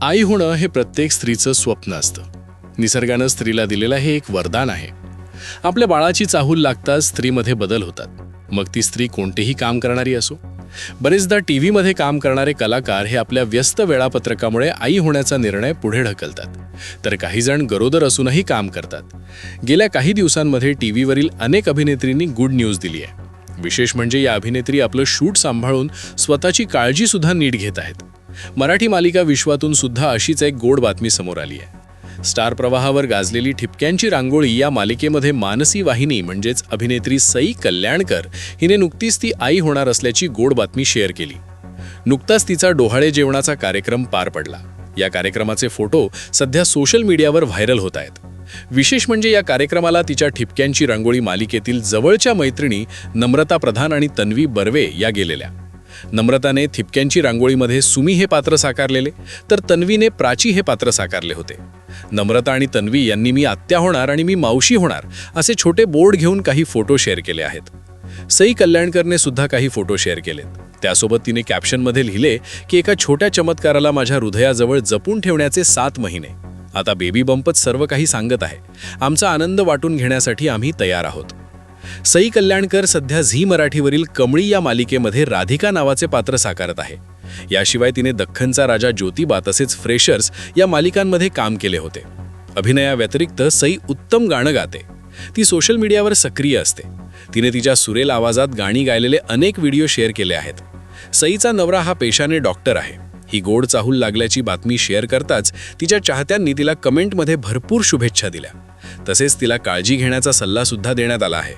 आई होणं हे प्रत्येक स्त्रीचं स्वप्न असतं. निसर्गानं स्त्रीला दिलेलं हे एक वरदान आहे. आपल्या बाळाची चाहूल लागताच स्त्रीमध्ये बदल होतात. मग ती स्त्री कोणतेही काम करणारी असो. बरेचदा टीव्हीमध्ये काम करणारे कलाकार हे आपल्या व्यस्त वेळापत्रकामुळे आई होण्याचा निर्णय पुढे ढकलतात, तर काही जण गरोदर असूनही काम करतात. गेल्या काही दिवसांमध्ये टीव्हीवरील अनेक अभिनेत्रींनी गुड न्यूज दिली आहे. विशेष म्हणजे या अभिनेत्री आपलं शूट सांभाळून स्वतःची काळजी सुद्धा नीट घेत आहेत. मराठी मालिका विश्वातून सुद्धा अशीच एक गोड बातमी समोर आली आहे. स्टार प्रवाहावर गाजलेली ठिपक्यांची रांगोळी या मालिकेमध्ये मानसी वाहिनी म्हणजेच अभिनेत्री सई कल्याणकर हिने नुकतीच ती आई होणार असल्याची गोड बातमी शेअर केली. नुकताच तिचा डोहाळे जेवणाचा कार्यक्रम पार पडला. या कार्यक्रमाचे फोटो सध्या सोशल मीडियावर व्हायरल होत आहेत. विशेष म्हणजे या कार्यक्रमाला तिच्या ठिपक्यांची रांगोळी मालिकेतील जवळच्या मैत्रिणी नम्रता प्रधान आणि तन्वी बर्वे या गेलेल्या. नम्रताने ठिपक्यांची रांगोळीमध्ये सुमी हे पात्र साकारलेले, तर तन्वीने प्राची हे पात्र साकारले होते. नम्रता आणि तन्वी यांनी मी आत्या होणार आणि मी मावशी होणार असे छोटे बोर्ड घेऊन काही फोटो शेअर केले आहेत. सई कल्याणकरने सुद्धा काही फोटो शेअर केलेत. त्यासोबत तिने कॅप्शनमध्ये लिहिले की एका छोट्या चमत्काराला माझ्या हृदयाजवळ जपून ठेवण्याचे 7 महिने. आता बेबी बंपच सर्व काही सांगत आहे. आमचा आनंद वाटून घेण्यासाठी आम्ही तयार आहोत. सई कल्याणकर सध्या झी मराठीवरील कमळी या मालिकेमध्ये राधिका नावाचे पात्र साकारत आहे. याशिवाय तिने दख्खनचा राजा ज्योतिबा तसेच फ्रेशर्स या मालिकांमध्ये काम केले होते. अभिनयाव्यतिरिक्त सई उत्तम गाणं गाते. ती सोशल मीडियावर सक्रिय असते. तिने तिच्या सुरेल आवाजात गाणी गायलेले अनेक व्हिडिओ शेअर केले आहेत. सईचा नवरा हा पेशाने डॉक्टर आहे. ही गोड चाहूल लागल्याची बातमी शेअर करताच तिच्या चाहत्यांनी तिला कमेंटमध्ये भरपूर शुभेच्छा दिल्या. तसेच तिला काळजी घेण्याचा सल्ला सुद्धा देण्यात आला आहे.